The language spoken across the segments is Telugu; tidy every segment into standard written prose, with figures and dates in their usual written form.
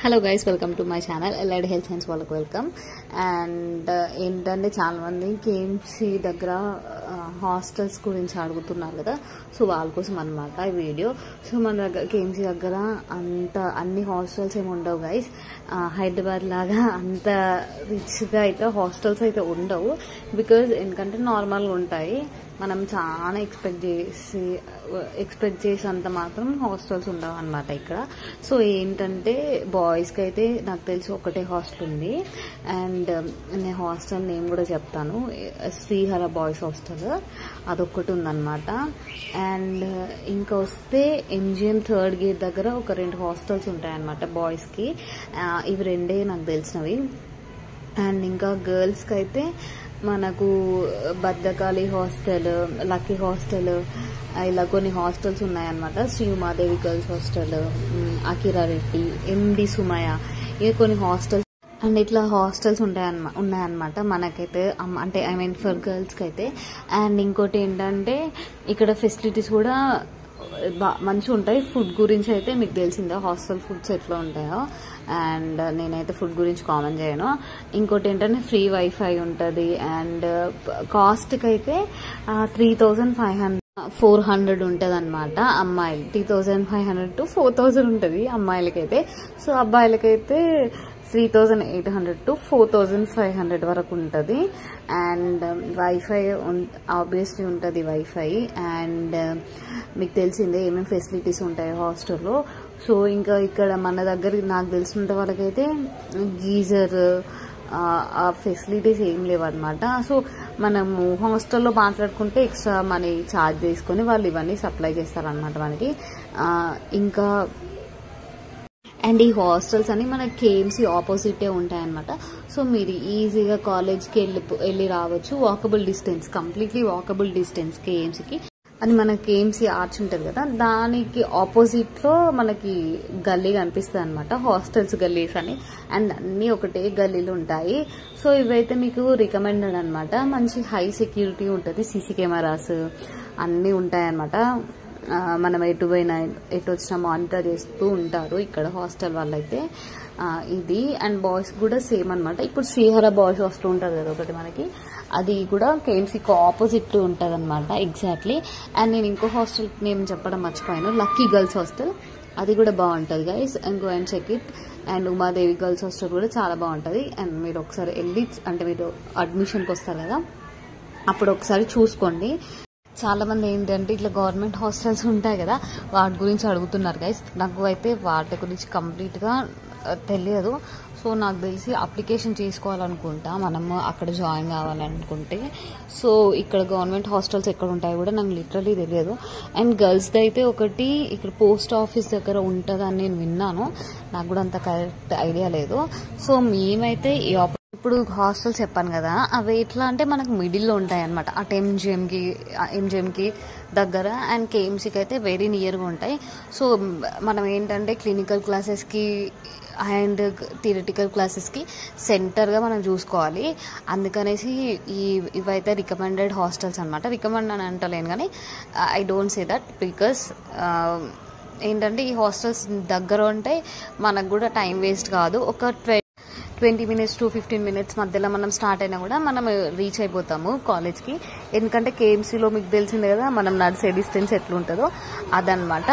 Hello guys, welcome to my channel LID health science వాళ్ళకి వెల్కమ్. అండ్ ఏంటంటే చాలా మంది కేఎంసీ దగ్గర హాస్టల్స్ గురించి అడుగుతున్నారు కదా, సో వాళ్ళ కోసం అనమాట ఈ వీడియో. సో మన దగ్గర కేఎంసీ దగ్గర అన్ని హాస్టల్స్ ఏమి ఉండవు గైస్. హైదరాబాద్ లాగా అంత రిచ్గా అయితే హాస్టల్స్ అయితే ఉండవు. బికాజ్ ఎందుకంటే నార్మల్గా ఉంటాయి, మనం చాలా ఎక్స్పెక్ట్ చేసేంత మాత్రం హాస్టల్స్ ఉండవు అనమాట ఇక్కడ. సో ఏంటంటే బాయ్స్కి అయితే నాకు తెలిసి ఒకటే హాస్టల్ ఉంది. అండ్ నేను హాస్టల్ నేమ్ కూడా చెప్తాను, శ్రీహర బాయ్స్ హాస్టల్, అదొక్కటి ఉందన్నమాట. అండ్ ఇంకా వస్తే ఎంజిఎం థర్డ్ గేట్ దగ్గర ఒక 2 హాస్టల్స్ ఉంటాయన్నమాట బాయ్స్కి. ఇవి 2 నాకు తెలిసినవి. అండ్ ఇంకా గర్ల్స్కి అయితే మనకు భద్రకాళి హాస్టల్, లక్కీ హాస్టల్, ఇలా కొన్ని హాస్టల్స్ ఉన్నాయన్నమాట. శ్రీ ఉమాదేవి గర్ల్స్ హాస్టల్, అకిరారెడ్డి, ఎండి సుమయ, ఇవి కొన్ని హాస్టల్స్. అండ్ ఇట్లా హాస్టల్స్ ఉన్నాయన్నమాట మనకైతే, అంటే ఐ మీన్ ఫర్ గర్ల్స్కి అయితే. అండ్ ఇంకోటి ఏంటంటే ఇక్కడ ఫెసిలిటీస్ కూడా మంచిగా ఉంటాయి. ఫుడ్ గురించి అయితే మీకు తెలిసిందా హాస్టల్ ఫుడ్స్ ఎట్లా ఉంటాయో. అండ్ నేనైతే ఫుడ్ గురించి కామెంట్ చేయను. ఇంకోటి ఏంటంటే ఫ్రీ వైఫై ఉంటుంది. అండ్ కాస్ట్కి అయితే 3,400 ఉంటుంది అనమాట అమ్మాయిలు. 3,500 to 4,000 ఉంటుంది అమ్మాయిలకైతే. సో అబ్బాయిలకైతే 3,800 to 4,500 వరకు ఉంటుంది. అండ్ వైఫై ఆబ్వియస్లీ ఉంటుంది వైఫై. అండ్ మీకు తెలిసిందే ఏమేమి ఫెసిలిటీస్ ఉంటాయి హాస్టల్లో. సో ఇంకా ఇక్కడ మన దగ్గర నాకు తెలిసినంత వాళ్ళకైతే గీజర్ ఆ ఫెసిలిటీస్ ఏం లేవన్నమాట. సో మనము హాస్టల్లో మాట్లాడుకుంటే ఎక్స్ట్రా మనీ ఛార్జ్ చేసుకుని వాళ్ళు ఇవన్నీ సప్లై చేస్తారనమాట మనకి. ఇంకా అండ్ ఈ హాస్టల్స్ అని మన కేఎంసీ ఆపోజిటే ఉంటాయన్నమాట. సో మీరు ఈజీగా కాలేజ్కి వెళ్ళి రావచ్చు. Walkable distance, completely walkable distance కేఎంసీకి. అని మన కేఎంసీ ఆర్చ్ ఉంటుంది కదా, దానికి ఆపోజిట్ లో మనకి గల్లీ కనిపిస్తుంది అనమాట, హాస్టల్స్ గల్లీస్ అని. అండ్ అన్ని ఒకటే గల్లీలు ఉంటాయి. సో ఇవైతే మీకు రికమెండెడ్ అనమాట. మంచి హై సెక్యూరిటీ ఉంటుంది, సీసీ కెమెరాస్ అన్నీ ఉంటాయన్నమాట. మనం ఎటు పోయినా ఎటు వచ్చినా మానిటర్ చేస్తూ ఉంటారు ఇక్కడ హాస్టల్ వాళ్ళైతే. ఇది అండ్ బాయ్స్ కూడా సేమ్ అనమాట. ఇప్పుడు శ్రీహర బాయ్స్ హాస్టల్ ఉంటుంది కదా ఒకటి మనకి, అది కూడా కేఎంసీకి ఆపోజిట్ ఉంటుంది అనమాట ఎగ్జాక్ట్లీ. అండ్ నేను ఇంకో హాస్టల్ నేమ్ చెప్పడం మర్చిపోయాను, లక్కీ గర్ల్స్ హాస్టల్, అది కూడా బాగుంటుంది guys. And go and check it. And Umadevi girls hostel కూడా చాలా బాగుంటుంది. అండ్ మీరు ఒకసారి వెళ్ళి, అంటే మీరు అడ్మిషన్కి వస్తారు కదా, అప్పుడు ఒకసారి చూసుకోండి. చాలా మంది ఏంటంటే ఇట్లా గవర్నమెంట్ హాస్టల్స్ ఉంటాయి కదా, వాటి గురించి అడుగుతున్నారు గైస్. నాకు అయితే వాటి గురించి కంప్లీట్గా తెలియదు. సో నాకు తెలిసి అప్లికేషన్ చేసుకోవాలనుకుంటా మనము అక్కడ జాయిన్ కావాలనుకుంటే. సో ఇక్కడ గవర్నమెంట్ హాస్టల్స్ ఎక్కడ ఉంటాయో కూడా నాకు లిటరలీ తెలియదు. అండ్ గర్ల్స్ది అయితే ఒకటి ఇక్కడ పోస్ట్ ఆఫీస్ దగ్గర ఉంటుందని నేను విన్నాను, నాకు కూడా అంత కరెక్ట్ ఐడియా లేదు. సో మేమైతే ఇప్పుడు హాస్టల్స్ చెప్పాను కదా, అవి ఎట్లా అంటే మనకు మిడిల్లో ఉంటాయి అనమాట, అటు ఎంజిఎంకి దగ్గర. అండ్ కేఎంసీకి అయితే వెరీ నియర్గా ఉంటాయి. సో మనం ఏంటంటే క్లినికల్ క్లాసెస్కి అండ్ థియరిటికల్ క్లాసెస్కి సెంటర్గా మనం చూసుకోవాలి. అందుకనేసి ఇవైతే రికమెండెడ్ హాస్టల్స్ అనమాట. రికమెండ్ అని అంటలేను కానీ I don't say that, because ఏంటంటే ఈ హాస్టల్స్ దగ్గర ఉంటే మనకు కూడా టైం వేస్ట్ కాదు. ఒక 20 minutes to 15 minutes మధ్యలో మనం స్టార్ట్ అయినా కూడా మనం రీచ్ అయిపోతాము కాలేజ్కి. ఎందుకంటే కేఎంసీలో మీకు తెలిసిందే కదా మనం నడిచే డిస్టెన్స్ ఎట్లుంటుందో అదనమాట.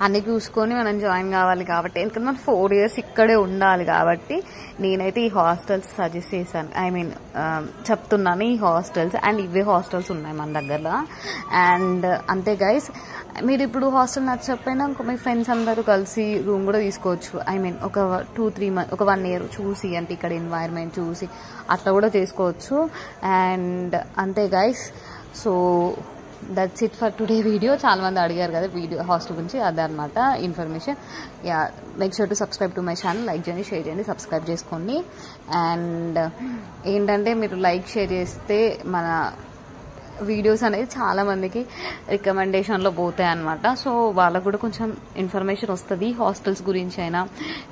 అన్ని చూసుకొని మనం జాయిన్ కావాలి కాబట్టి, ఎందుకంటే మనం 4 years ఇక్కడే ఉండాలి కాబట్టి నేనైతే ఈ హాస్టల్స్ సజెస్ట్ చేశాను, ఐ మీన్ చెప్తున్నాను ఈ హాస్టల్స్. అండ్ ఇవే హాస్టల్స్ ఉన్నాయి మన దగ్గర. అండ్ అంతే గైస్, మీరు ఇప్పుడు హాస్టల్ నచ్చకపోయినా మీ ఫ్రెండ్స్ అందరూ కలిసి రూమ్ కూడా తీసుకోవచ్చు. ఐ మీన్ ఒక 2-3 months, ఒక 1 year చూసి, అంటే ఇక్కడ ఎన్వైర్న్మెంట్ చూసి అట్లా కూడా చేసుకోవచ్చు. అండ్ అంతే guys, so that's it for today video. చాలా మంది అడిగారు కదా వీడియో హాస్టల్ గురించి, అదే అనమాట information. Yeah, make sure to subscribe to my channel. Like చేయండి, షేర్ చేయండి, సబ్స్క్రైబ్ చేసుకోండి. అండ్ ఏంటంటే మీరు లైక్ షేర్ చేస్తే మన వీడియోస్ అనేది చాలా మందికి రికమెండేషన్లో పోతాయి అనమాట. సో వాళ్ళకు కూడా కొంచెం ఇన్ఫర్మేషన్ వస్తుంది హాస్టల్స్ గురించి అయినా,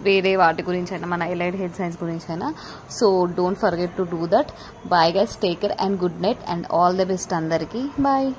వేరే వాటి గురించి అయినా, మన ఎలైడ్ హెల్త్ సైన్స్ గురించి అయినా. So don't forget to do that. Bye guys, take care and good night and all the best అందరికీ. బాయ్.